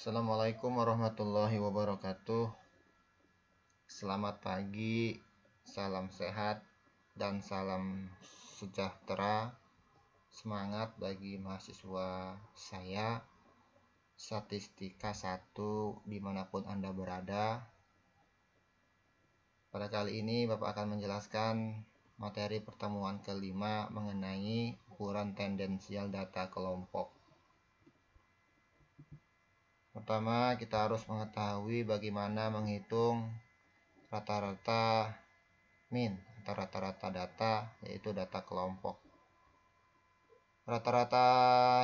Assalamualaikum warahmatullahi wabarakatuh. Selamat pagi, salam sehat, dan salam sejahtera. Semangat bagi mahasiswa saya Statistika 1 dimanapun Anda berada. Pada kali ini Bapak akan menjelaskan materi pertemuan kelima mengenai ukuran tendensial data kelompok. Pertama, kita harus mengetahui bagaimana menghitung rata-rata min atau rata-rata data, yaitu data kelompok. Rata-rata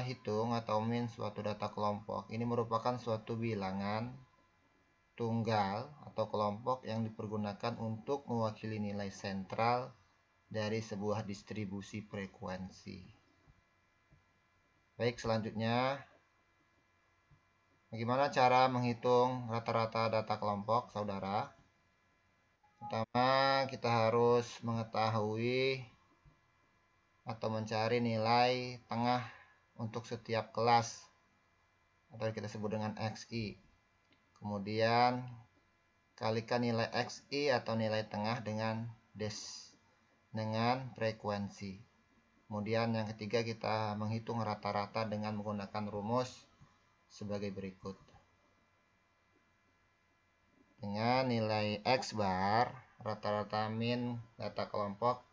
hitung atau min suatu data kelompok ini merupakan suatu bilangan tunggal atau kelompok yang dipergunakan untuk mewakili nilai sentral dari sebuah distribusi frekuensi. Baik, selanjutnya bagaimana cara menghitung rata-rata data kelompok, saudara? Pertama, kita harus mengetahui atau mencari nilai tengah untuk setiap kelas atau kita sebut dengan XI. Kemudian kalikan nilai XI atau nilai tengah dengan frekuensi. Kemudian yang ketiga, kita menghitung rata-rata dengan menggunakan rumus sebagai berikut. Dengan nilai X bar, rata-rata min data kelompok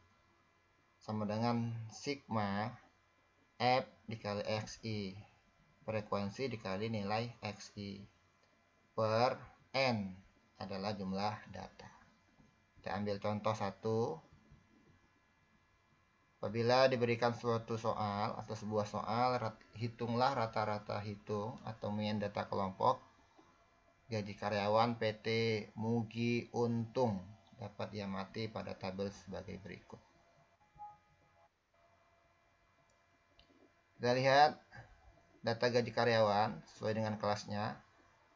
sama dengan sigma F dikali XI, frekuensi dikali nilai XI, per N adalah jumlah data. Kita ambil contoh satu. Apabila diberikan suatu soal atau sebuah soal, hitunglah rata-rata hitung atau min data kelompok gaji karyawan PT Mugi Untung dapat diamati pada tabel sebagai berikut. Kita lihat data gaji karyawan sesuai dengan kelasnya.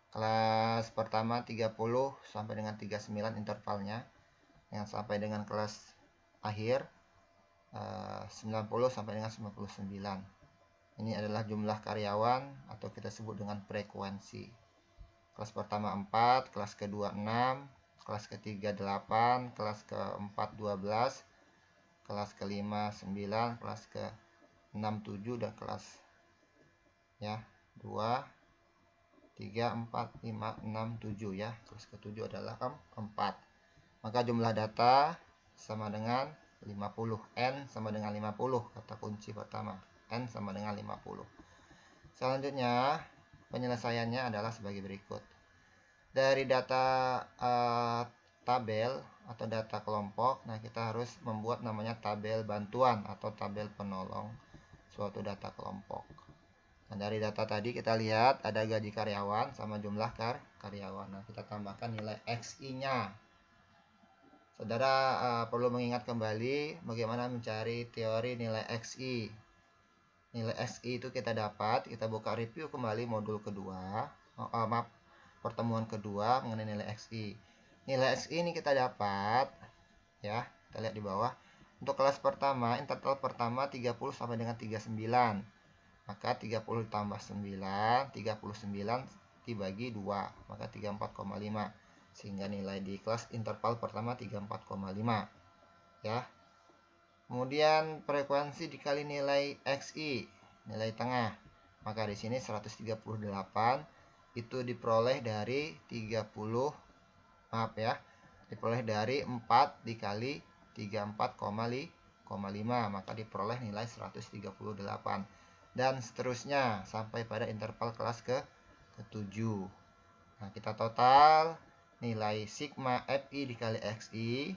Kelas pertama 30 sampai dengan 39 intervalnya, yang sampai dengan kelas akhir 90 sampai dengan 99. Ini adalah jumlah karyawan atau kita sebut dengan frekuensi. Kelas pertama 4, kelas kedua 6, kelas ketiga 8, kelas keempat 12, kelas kelima 9, kelas ke-6 7, dan kelas 2, 3, 4, 5, 6, 7 ya. Kelas ke-7 adalah 4. Maka jumlah data sama dengan 50. N sama dengan 50, kata kunci pertama. N sama dengan 50. Selanjutnya penyelesaiannya adalah sebagai berikut. Dari data tabel atau data kelompok, kita harus membuat namanya tabel bantuan atau tabel penolong suatu data kelompok. Dari data tadi kita lihat ada gaji karyawan sama jumlah karyawan. Kita tambahkan nilai XI-nya. Saudara perlu mengingat kembali bagaimana mencari teori nilai XI. Nilai XI itu kita dapat, kita buka review kembali modul kedua, pertemuan kedua mengenai nilai XI. Nilai XI ini kita dapat, ya, kita lihat di bawah. Untuk kelas pertama, interval pertama 30 sampai dengan 39. Maka 30 ditambah 9, 39 dibagi 2, maka 34,5. Sehingga nilai di kelas interval pertama 34,5. Ya. Kemudian frekuensi dikali nilai XI, nilai tengah. Maka di sini 138 itu diperoleh dari 4 dikali 34,5, maka diperoleh nilai 138. Dan seterusnya sampai pada interval kelas ke-7. Kita total nilai sigma FI dikali XI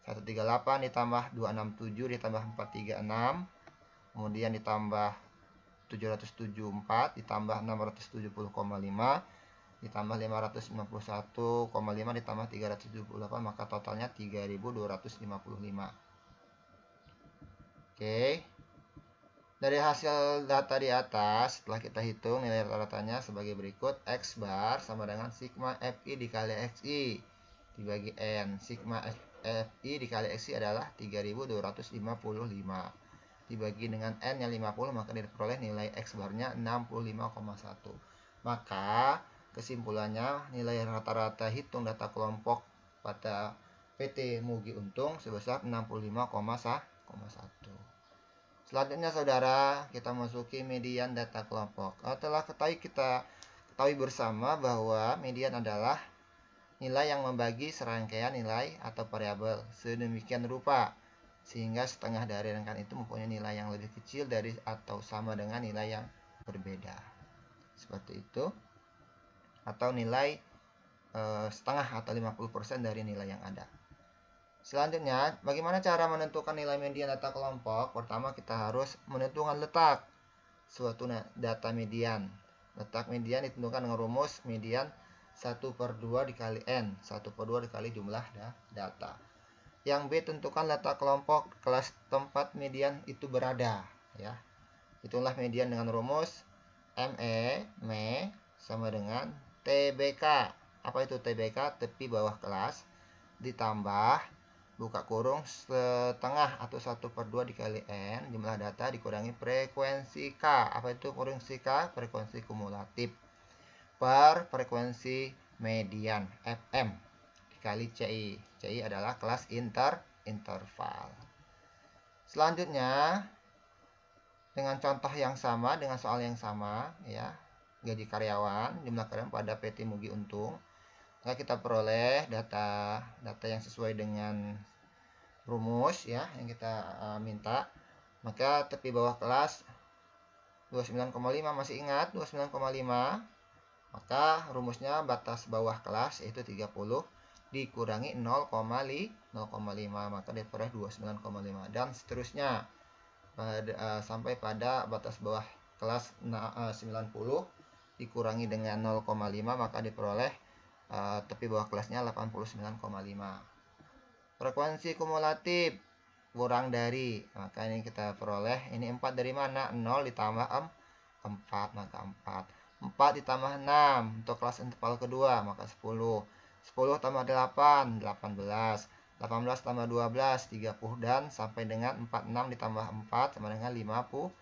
138 ditambah 267 ditambah 436, kemudian ditambah 774 ditambah 670,5 ditambah 591,5 ditambah 378, maka totalnya 3255. Oke. Dari hasil data di atas, setelah kita hitung nilai rata-ratanya sebagai berikut. X bar sama dengan sigma FI dikali XI dibagi N. Sigma FI dikali XI adalah 3255. Dibagi dengan N yang 50, maka diperoleh nilai X barnya 65,1. Maka kesimpulannya nilai rata-rata hitung data kelompok pada PT Mugi Untung sebesar 65,1. Selanjutnya saudara, kita masuki median data kelompok. Telah kita ketahui bersama bahwa median adalah nilai yang membagi serangkaian nilai atau variabel sedemikian rupa sehingga setengah dari rangkaian itu mempunyai nilai yang lebih kecil dari atau sama dengan nilai yang berbeda. Seperti itu. Atau nilai setengah atau 50% dari nilai yang ada. Selanjutnya, bagaimana cara menentukan nilai median data kelompok? Pertama, kita harus menentukan letak suatu data median. Letak median ditentukan dengan rumus median 1/2 dikali N. 1/2 dikali jumlah data. Yang B, tentukan letak kelompok kelas tempat median itu berada. Ya. Itulah median dengan rumus ME sama dengan TBK. Apa itu TBK? Tepi bawah kelas ditambah buka kurung setengah atau 1/2 dikali N jumlah data dikurangi frekuensi K. Apa itu frekuensi K? Frekuensi kumulatif per frekuensi median FM dikali CI. CI adalah kelas interval. Selanjutnya dengan contoh yang sama, dengan soal yang sama ya, gaji karyawan, jumlah karyawan pada PT Mugi Untung. Maka kita peroleh data yang sesuai dengan rumus ya yang kita minta. Maka tepi bawah kelas 29,5, masih ingat 29,5? Maka rumusnya batas bawah kelas yaitu 30 dikurangi 0,5, maka diperoleh 29,5 dan seterusnya sampai pada batas bawah kelas 90 dikurangi dengan 0,5 maka diperoleh tepi bawah kelasnya 89,5. Frekuensi kumulatif kurang dari, maka ini kita peroleh ini 4 dari mana? 0 ditambah 4, maka 4 ditambah 6 untuk kelas interval kedua maka 10 tambah 8 18 18 tambah 12 30 dan sampai dengan 46 ditambah 4 sama dengan 50.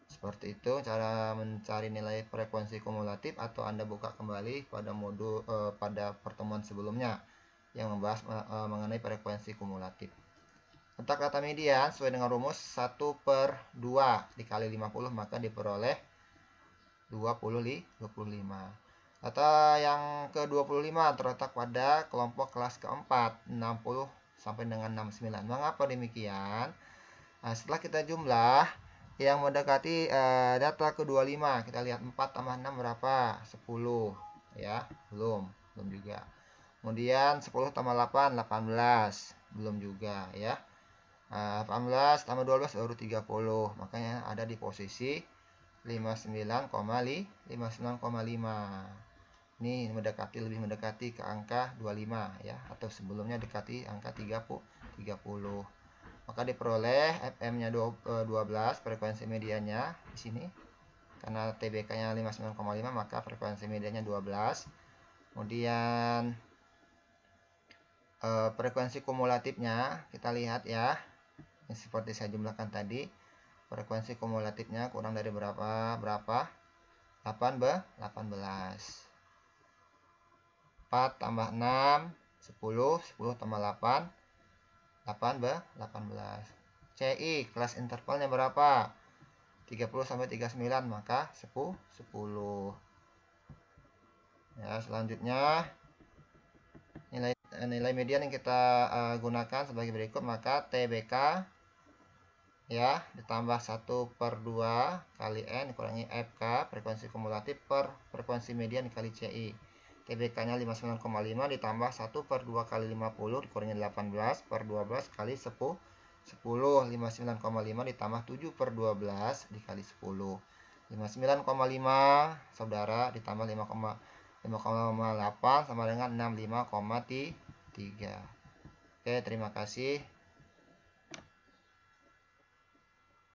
Seperti itu cara mencari nilai frekuensi kumulatif, atau Anda buka kembali pada modul pada pertemuan sebelumnya yang membahas mengenai frekuensi kumulatif. Letak data median sesuai dengan rumus 1/2 dikali 50 maka diperoleh 25. Data yang ke-25 terletak pada kelompok kelas keempat 60 sampai dengan 69. Mengapa demikian? Nah, setelah kita jumlah yang mendekati data ke-25, kita lihat 4 tambah 6 berapa? 10 ya, belum juga. Kemudian 10 tambah 8 18, belum juga ya. 18 tambah 12 baru 30, makanya ada di posisi 59,5. Ini lebih mendekati ke angka 25 ya, atau sebelumnya dekati angka 30. Maka diperoleh FM-nya 12, frekuensi medianya di sini. Karena TBK-nya 59,5 maka frekuensi medianya 12. Kemudian frekuensi kumulatifnya kita lihat ya. Ini seperti saya jumlahkan tadi. Frekuensi kumulatifnya kurang dari berapa? 18. 4 tambah 6 10 tambah 8 18. CI kelas intervalnya berapa? 30 sampai 39 maka 10. Ya, selanjutnya nilai median yang kita gunakan sebagai berikut. Maka TBK ya ditambah 1/2 kali N dikurangi FK frekuensi kumulatif per frekuensi median dikali CI. TBK-nya 59,5 ditambah 1/2 kali 50 dikurangi 18 per 12 kali 10. 59,5 ditambah 7/12 dikali 10. 59,5 saudara ditambah 5,8 sama dengan 65,3. Oke, terima kasih.